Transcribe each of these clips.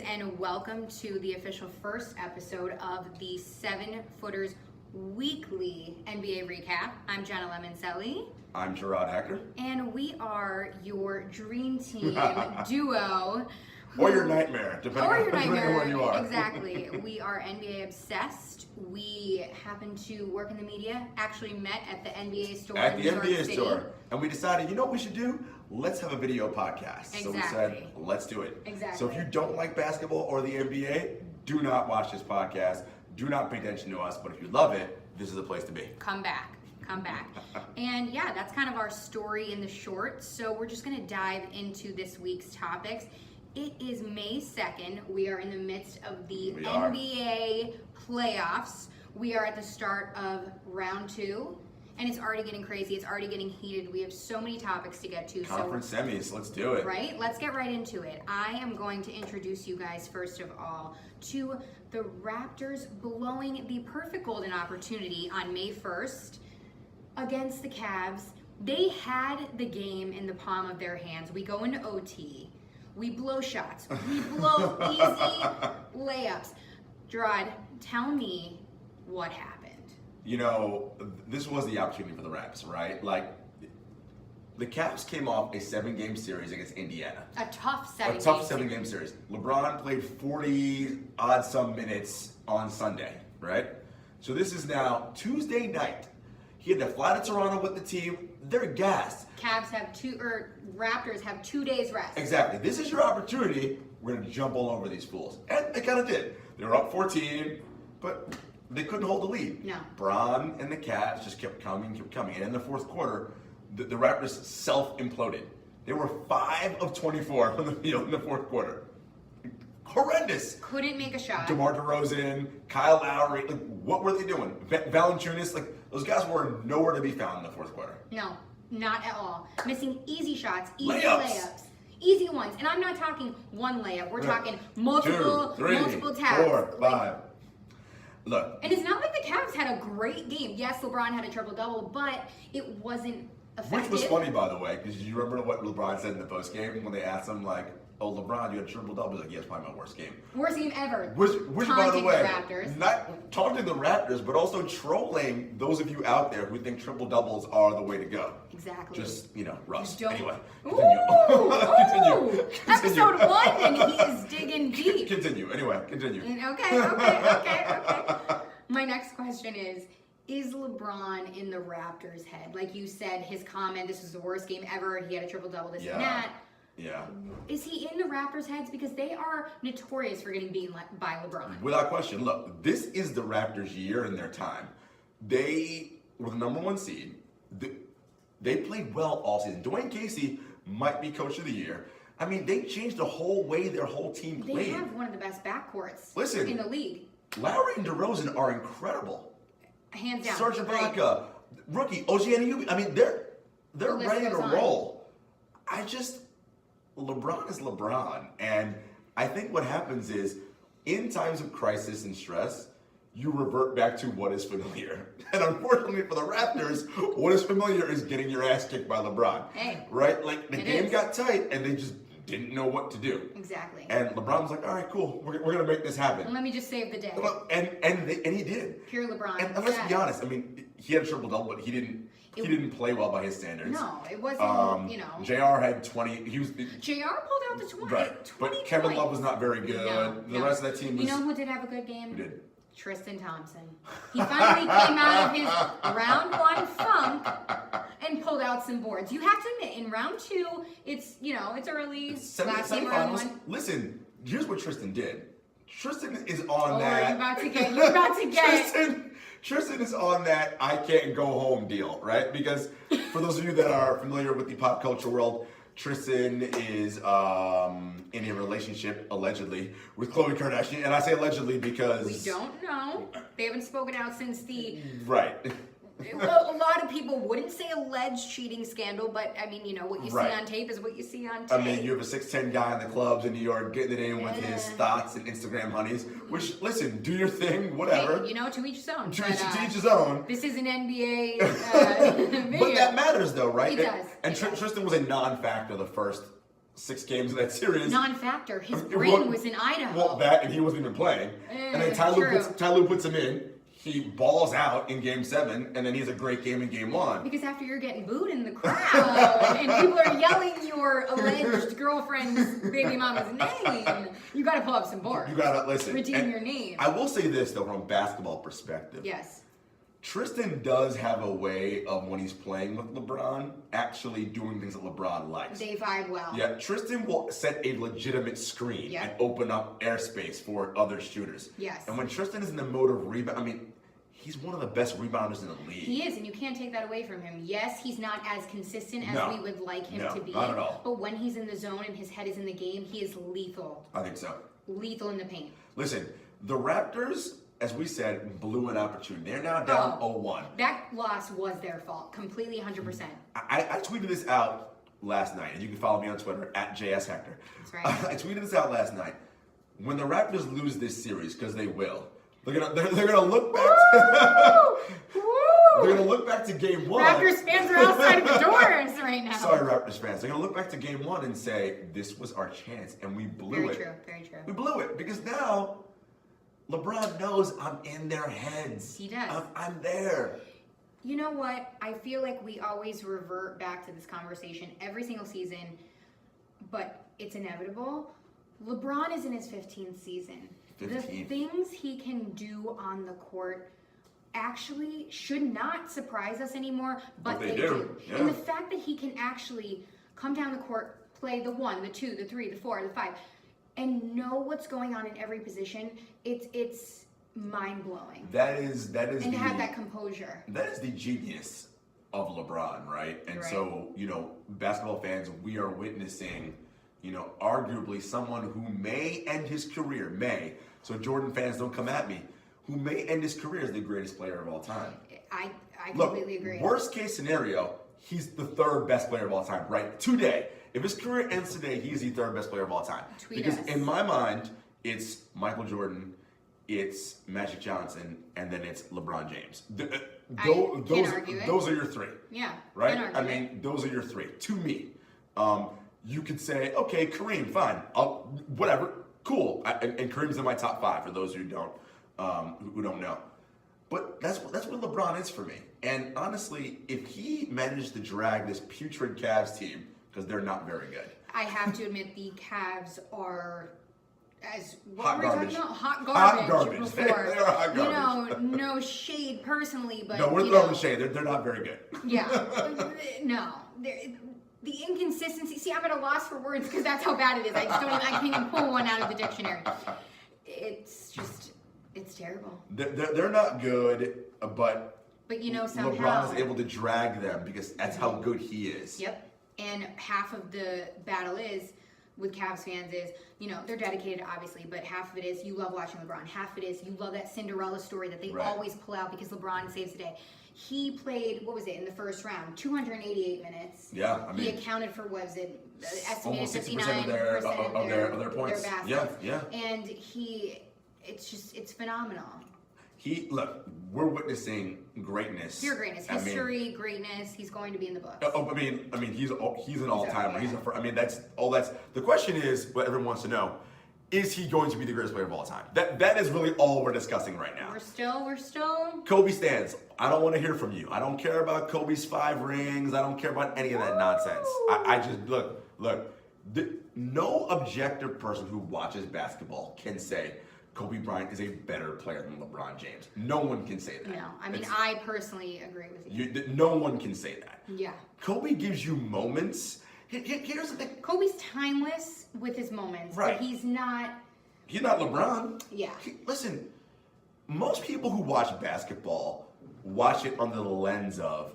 And welcome to the official first episode of the 7-Footers Weekly NBA Recap. I'm Jenna Lemoncelli. I'm Jarod Jenna. And we are your dream team duo. Or your nightmare, depending on where you are. Exactly. We are NBA obsessed. We happen to work in the media, actually met at the NBA store At in the New York NBA City. store. And we decided, you know what we should do? Let's have a video podcast. Exactly. So we said, let's do it. Exactly. So if you don't like basketball or the NBA, do not watch this podcast. Do not pay attention to us. But if you love it, this is the place to be. Come back. And yeah, that's kind of our story in the short. So we're just going to dive into this week's topics. It is May 2nd. We are in the midst of the NBA playoffs. We are at the start of round 2. And it's already getting crazy. It's already getting heated. We have so many topics to get to. Conference semis. Let's do it. Right? Let's get right into it. I am going to introduce you guys, first of all, to the Raptors blowing the perfect golden opportunity on May 1st against the Cavs. They had the game in the palm of their hands. We go into OT. We blow shots. We blow easy layups. Jarod, tell me what happened. You know, this was the opportunity for the Raps, right? Like, the Cavs came off a 7-game series against Indiana. A tough 7-game series. LeBron played 40-odd-some minutes on Sunday, right? So this is now Tuesday night. He had to fly to Toronto with the team. They're gassed. Raptors have 2 days rest. Exactly. This is your opportunity. We're going to jump all over these fools. And they kind of did. They were up 14, but they couldn't hold the lead. No. Bron and the Cavs just kept coming. And in the fourth quarter, the Raptors self-imploded. They were 5 of 24 from the field in the fourth quarter. Horrendous. Couldn't make a shot. DeMar DeRozan, Kyle Lowry, like, what were they doing? Valanciunas, like, those guys were nowhere to be found in the fourth quarter. No, not at all. Missing easy shots, easy Layups. Easy ones. And I'm not talking one layup. We're talking multiple 2, 3, multiple taps. 4, 5. Look. And it's not like the Cavs had a great game. Yes, LeBron had a triple-double, but it wasn't effective. Which was funny, by the way, because you remember what LeBron said in the postgame when they asked him, like, oh, LeBron, you had a triple-double. He's like, yeah, it's probably my worst game. Worst game ever. Which by the way, the Raptors. not taunting the Raptors, but also trolling those of you out there who think triple-doubles are the way to go. Exactly. Just, Russ. Don't. Anyway, Continue. Continue. Episode 1, and he is digging deep. Continue. Anyway, continue. Okay. My next question is LeBron in the Raptors' head? Like you said, his comment, this was the worst game ever. He had a triple-double, this and that. Yeah. Is he in the Raptors' heads? Because they are notorious for getting beaten by LeBron. Without question. Look, this is the Raptors' year and their time. They were the number 1 seed. They played well all season. Dwayne Casey might be coach of the year. I mean, they changed the whole way their whole team played. They have one of the best backcourts in the league. Lowry and DeRozan are incredible. Hands down. Serge Ibaka, rookie, OG Anunoby. I mean, they're ready to roll. LeBron is LeBron. And I think what happens is, in times of crisis and stress, you revert back to what is familiar. And unfortunately for the Raptors, what is familiar is getting your ass kicked by LeBron. Hey. Right? Like, the game got tight, and they just didn't know what to do. Exactly. And LeBron was like, all right, cool. We're going to make this happen. Let me just save the day. And he did. Pure LeBron. And let's be honest. I mean, he had a triple-double, but he didn't play well by his standards. No, it wasn't, JR had 20. JR pulled out the 20. Right. 20 But Kevin points. Love was not very good. The rest of that team was... You know who did have a good game? Who did? Tristan Thompson. He finally came out of his round 1 funk and pulled out some boards. You have to admit, in round 2, it's early. Last game round 1. Listen, here's what Tristan did. Tristan is on that. You're about to get. Tristan is on that I can't go home deal, right? Because for those of you that are familiar with the pop culture world, Tristan is in a relationship, allegedly, with Khloe Kardashian. And I say allegedly because... We don't know. They haven't spoken out since the... Right. Well, a lot of people wouldn't say alleged cheating scandal, but I mean, what you see on tape is what you see on tape. I mean, you have a 6'10" guy in the clubs in New York getting it in with his thoughts and Instagram honeys, which, listen, do your thing, whatever. Hey, to each his own. To each his own. This is an NBA video. But that matters, though, right? It does. And Tristan was a non-factor the first 6 games in that series. Non-factor. His brain was in Idaho. Well, that, and he wasn't even playing. And then Ty Lue puts him in. He balls out in Game 7, and then he has a great game in Game 1. Because after you're getting booed in the crowd, and people are yelling your alleged girlfriend's baby mama's name, you got to pull up some boards. You got to listen. Redeem your name. I will say this, though, from a basketball perspective. Yes. Tristan does have a way of, when he's playing with LeBron, actually doing things that LeBron likes. They vibe well. Yeah, Tristan will set a legitimate screen and open up airspace for other shooters. Yes. And when Tristan is in the mode of rebound, I mean, he's one of the best rebounders in the league. He is, and you can't take that away from him. Yes, he's not as consistent as we would like him to be. Not at all. But when he's in the zone and his head is in the game, he is lethal. I think so. Lethal in the paint. Listen, the Raptors, as we said, blew an opportunity. They're now down 0-1. That loss was their fault. Completely 100%. I tweeted this out last night, and you can follow me on Twitter, @JSHector. That's right. I tweeted this out last night. When the Raptors lose this series, because they will, they're gonna look back. They're gonna look back to Game 1. Raptors fans are outside of the doors right now. Sorry, Raptors fans. They're gonna look back to Game 1 and say, "This was our chance, and we blew it." Very true. Very true. We blew it because now LeBron knows I'm in their heads. He does. I'm there. You know what? I feel like we always revert back to this conversation every single season, but it's inevitable. LeBron is in his 15th season. 15. The things he can do on the court actually should not surprise us anymore, but they do. Yeah. And the fact that he can actually come down the court, play the 1, the 2, the 3, the 4, the 5, and know what's going on in every position, it's mind-blowing. That is and have that composure. That is the genius of LeBron, right? And so, basketball fans, we are witnessing, arguably someone who may end his career, so Jordan fans don't come at me, who may end his career as the greatest player of all time. I completely agree. Worst case scenario, he's the 3rd best player of all time, right? Today. If his career ends today, he's the 3rd best player of all time. Because in my mind, it's Michael Jordan, it's Magic Johnson, and then it's LeBron James. Those are your 3. Yeah. Right? I mean, those are your 3. To me. You could say, okay, Kareem, fine. Whatever. Cool. And Kareem's in my top 5 for those who don't know. But that's what LeBron is for me. And honestly, if he managed to drag this putrid Cavs team, because they're not very good. I have to admit, the Cavs are hot garbage. Hot garbage. Before. They're hot garbage. No shade personally, but no, we're throwing shade. They're not very good. Yeah, no. The inconsistency. See, I'm at a loss for words because that's how bad it is. I can't even pull one out of the dictionary. It's terrible. They're not good, but somehow LeBron is able to drag them because that's how good he is. Yep. And half of the battle is with Cavs fans is, they're dedicated obviously, but half of it is you love watching LeBron. Half of it is you love that Cinderella story that they always pull out because LeBron saves the day. He played, in the first round? 288 minutes. Yeah, he accounted for, estimated almost 59% of their points. Their baskets. Yeah. And it's phenomenal. We're witnessing greatness. Pure greatness, history, greatness. He's going to be in the books. He's an all-timer. That's the question is what everyone wants to know. Is he going to be the greatest player of all time? That is really all we're discussing right now. We're still. Kobe stands. I don't want to hear from you. I don't care about Kobe's 5 rings. I don't care about any of that nonsense. I just look. No objective person who watches basketball can say Kobe Bryant is a better player than LeBron James. No one can say that. No, I personally agree with you. No one can say that. Yeah. Kobe gives you moments. Here's the thing. Kobe's timeless with his moments, but he's not. He's not LeBron. Yeah. Listen, most people who watch basketball watch it under the lens of,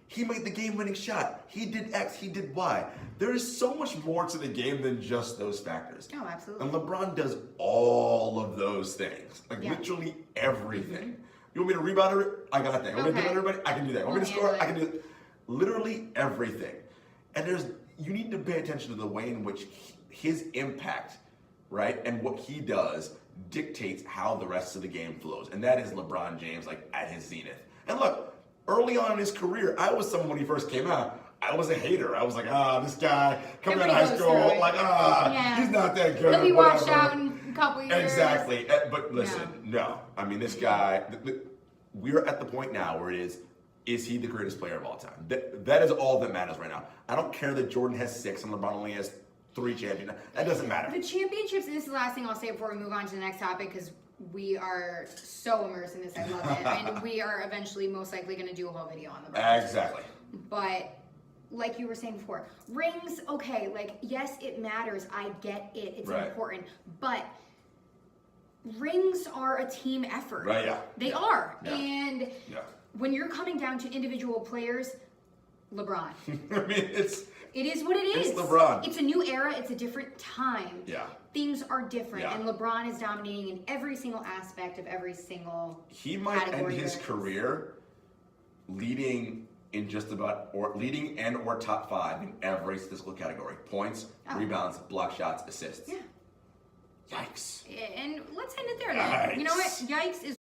he made the game-winning shot. He did X, he did Y. There is so much more to the game than just those factors. Oh, absolutely. And LeBron does all of those things. Literally everything. Mm-hmm. You want me to rebound? I got that. You want me to do everybody? I can do that. You want me to score? I can do it. Literally everything. And you need to pay attention to the way in which his impact, right, and what he does dictates how the rest of the game flows. And that is LeBron James, at his zenith. And look, early on in his career, I was someone when he first came out, I was a hater. I was like, this guy coming out of Everybody high goes school, through it. like, Yeah. he's not that good. He'll be washed whatever. out in a couple years. Exactly. But listen, no. I mean, this guy, we're at the point now where it is he the greatest player of all time? That is all that matters right now. I don't care that Jordan has 6 and LeBron only has 3 championships. That doesn't matter. The championships, and this is the last thing I'll say before we move on to the next topic, because we are so immersed in this. I love it. And we are eventually most likely going to do a whole video on LeBron. Exactly. But like you were saying before, rings, okay, like, yes, it matters. I get it. It's Right. important. But rings are a team effort. Right, yeah. They are. Yeah. And when you're coming down to individual players, LeBron. I mean, It is what it is. It's LeBron. It's a new era. It's a different time. Yeah. Things are different. Yeah. And LeBron is dominating in every single aspect of every single He might end category his there is. career leading in just about, or leading and or top 5 in every statistical category. Points, rebounds, block shots, assists. Yeah. Yikes. And let's end it there then. You know what? Yikes. Yikes is